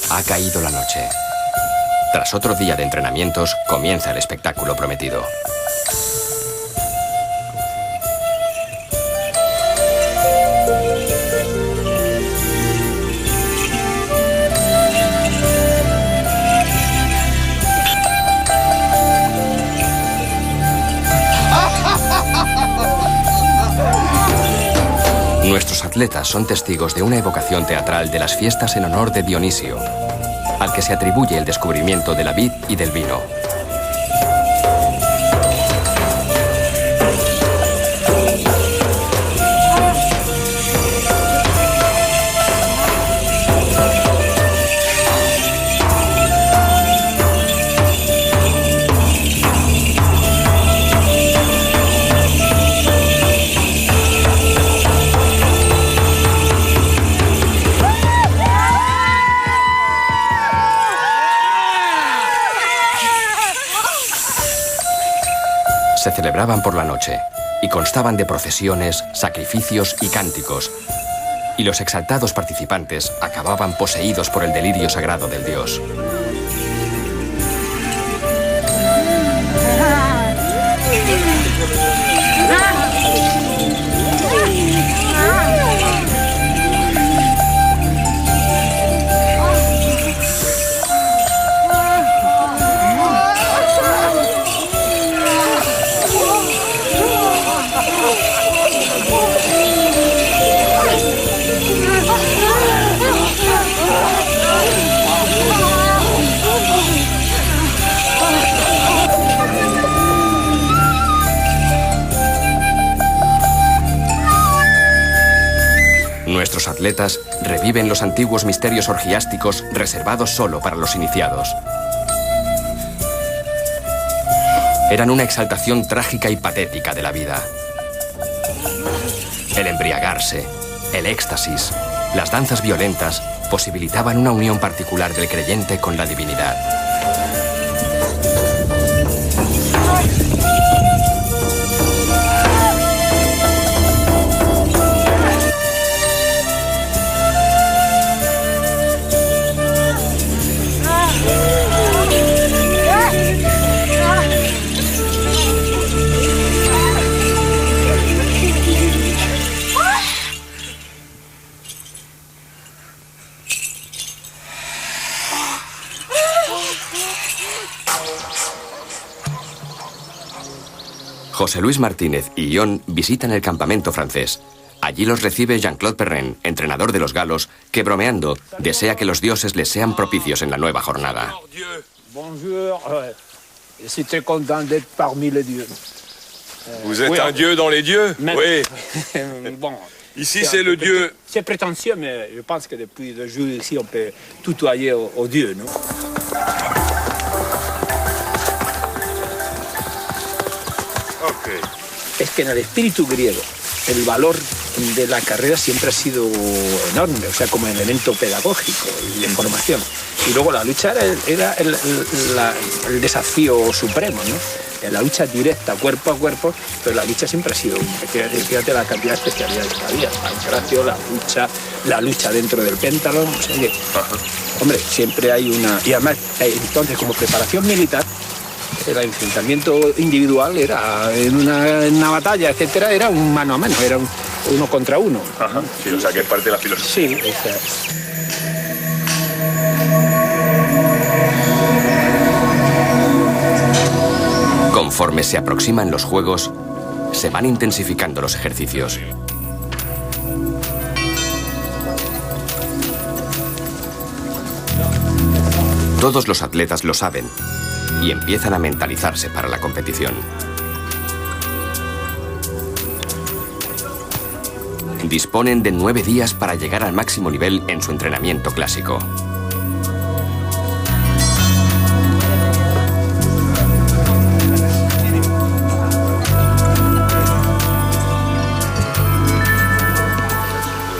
Ha caído la noche. Tras otro día de entrenamientos, comienza el espectáculo prometido. Nuestros atletas son testigos de una evocación teatral de las fiestas en honor de Dionisio, al que se atribuye el descubrimiento de la vid y del vino. Se celebraban por la noche y constaban de procesiones, sacrificios y cánticos, y los exaltados participantes acababan poseídos por el delirio sagrado del dios. Nuestros atletas reviven los antiguos misterios orgiásticos reservados solo para los iniciados. Eran una exaltación trágica y patética de la vida. El embriagarse, el éxtasis, las danzas violentas posibilitaban una unión particular del creyente con la divinidad. José Luis Martínez y Ion visitan el campamento francés. Allí los recibe Jean-Claude Perrin, entrenador de los galos, que bromeando desea que los dioses les sean propicios en la nueva jornada. Bonjour, je suis très content d'être parmi les dieux. Vous êtes un dieu dans les dieux? Oui. Bon, Ici, c'est le dieu. c'est prétentieux, mais je pense que depuis 2 jours ici, on peut tutoyer aux dieux, non? Ok. Es que en el espíritu griego el valor de la carrera siempre ha sido enorme, o sea, como elemento pedagógico y de formación. Y luego la lucha era el desafío supremo, ¿no? La lucha directa, cuerpo a cuerpo, pero la lucha siempre ha sido, fíjate la cantidad de especialidades que había, pancracio, la lucha dentro del péntalon, o sea que, hombre, siempre hay una... Y además, entonces, como preparación militar, el enfrentamiento individual era en una batalla, etcétera, era un mano a mano, era uno contra uno. Ajá. Sí, o sea, que es parte de la filosofía. Sí, o sea, Conforme se aproximan los juegos, se van intensificando los ejercicios. Todos los atletas lo saben y empiezan a mentalizarse para la competición. Disponen de 9 días para llegar al máximo nivel en su entrenamiento clásico.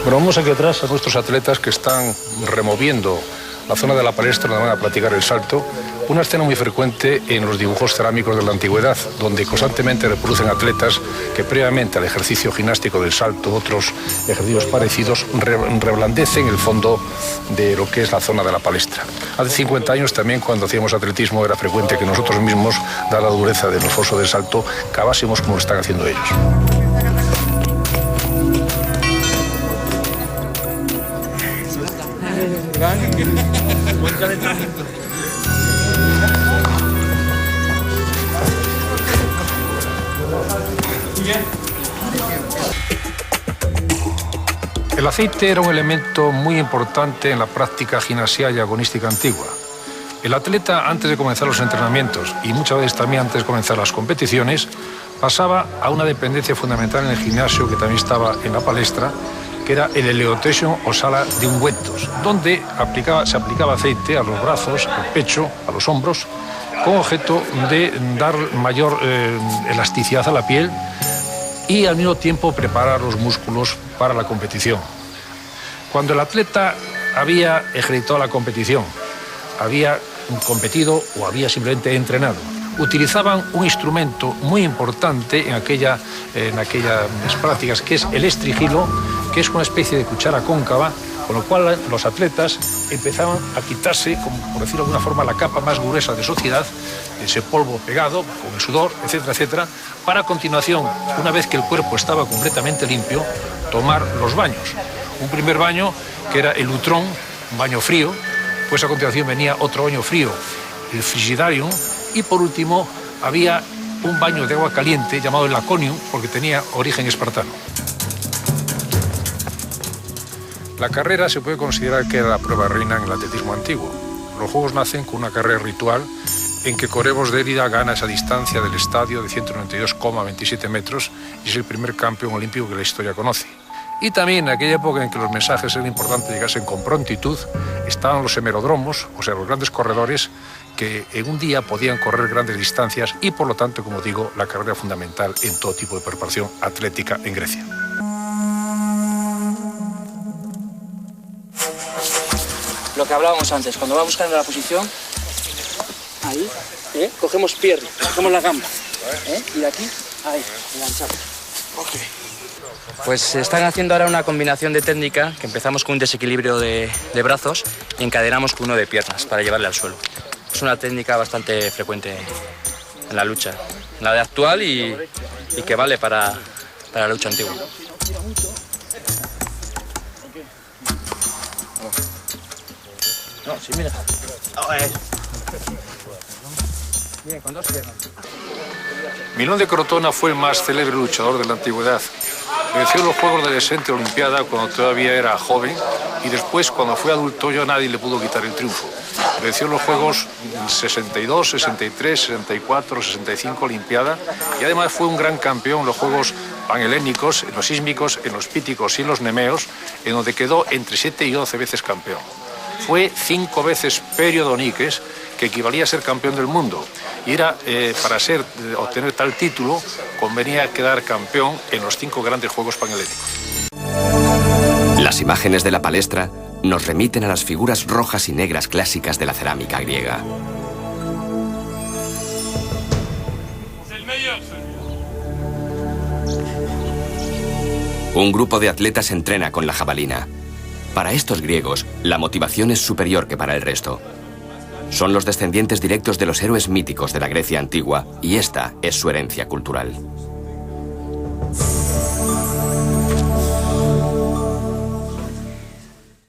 Bueno, vemos aquí atrás a nuestros atletas que están removiendo la zona de la palestra donde van a practicar el salto, una escena muy frecuente en los dibujos cerámicos de la antigüedad, donde constantemente reproducen atletas que previamente al ejercicio gimnástico del salto, otros ejercicios parecidos, reblandecen el fondo de lo que es la zona de la palestra. Hace 50 años también, cuando hacíamos atletismo, era frecuente que nosotros mismos, dada la dureza del foso del salto, cavásemos como lo están haciendo ellos. El aceite era un elemento muy importante en la práctica gimnasia y agonística antigua. El atleta, antes de comenzar los entrenamientos y muchas veces también antes de comenzar las competiciones, pasaba a una dependencia fundamental en el gimnasio que también estaba en la palestra, que era el eleotesion o sala de ungüentos, donde se aplicaba aceite a los brazos, al pecho, a los hombros, con objeto de dar mayor elasticidad a la piel y al mismo tiempo preparar los músculos para la competición. Cuando el atleta había ejercitado la competición, había competido o había simplemente entrenado, utilizaban un instrumento muy importante en aquellas prácticas, que es el estrigilo, que es una especie de cuchara cóncava, con lo cual los atletas empezaban a quitarse, como por decirlo de alguna forma, la capa más gruesa de suciedad, ese polvo pegado con el sudor, etcétera, etcétera, para a continuación, una vez que el cuerpo estaba completamente limpio, tomar los baños. Un primer baño que era el utrón, un baño frío, pues a continuación venía otro baño frío, el frigidarium, y por último había un baño de agua caliente llamado el laconium, porque tenía origen espartano. La carrera se puede considerar que era la prueba reina en el atletismo antiguo. Los Juegos nacen con una carrera ritual en que Correbos de Érida gana esa distancia del estadio de 192,27 metros y es el primer campeón olímpico que la historia conoce. Y también en aquella época en que los mensajes eran importantes llegasen con prontitud, estaban los hemerodromos, o sea, los grandes corredores que en un día podían correr grandes distancias y, por lo tanto, como digo, la carrera fundamental en todo tipo de preparación atlética en Grecia. Lo que hablábamos antes, cuando va buscando la posición, ahí, cogemos pierna, cogemos la gamba, y de aquí, ahí, enganchamos. Okay. Pues están haciendo ahora una combinación de técnica, que empezamos con un desequilibrio de brazos y encadenamos con uno de piernas para llevarle al suelo. Es una técnica bastante frecuente en la lucha, en la de actual y que vale para la lucha antigua. No, sí, mira. Bien, con dos piernas. Milón de Crotona fue el más célebre luchador de la antigüedad. Venció los Juegos de la Exente Olimpiada cuando todavía era joven y después, cuando fue adulto, ya nadie le pudo quitar el triunfo. Venció los Juegos 62, 63, 64, 65 Olimpiada y además fue un gran campeón en los Juegos panhelénicos, en los sísmicos, en los píticos y en los nemeos, en donde quedó entre 7 y 11 veces campeón. Fue 5 veces periodoniques, que equivalía a ser campeón del mundo. Y era, para obtener tal título, convenía quedar campeón en los 5 grandes Juegos panhelénicos. Las imágenes de la palestra nos remiten a las figuras rojas y negras clásicas de la cerámica griega. Un grupo de atletas entrena con la jabalina. Para estos griegos, la motivación es superior que para el resto. Son los descendientes directos de los héroes míticos de la Grecia antigua y esta es su herencia cultural.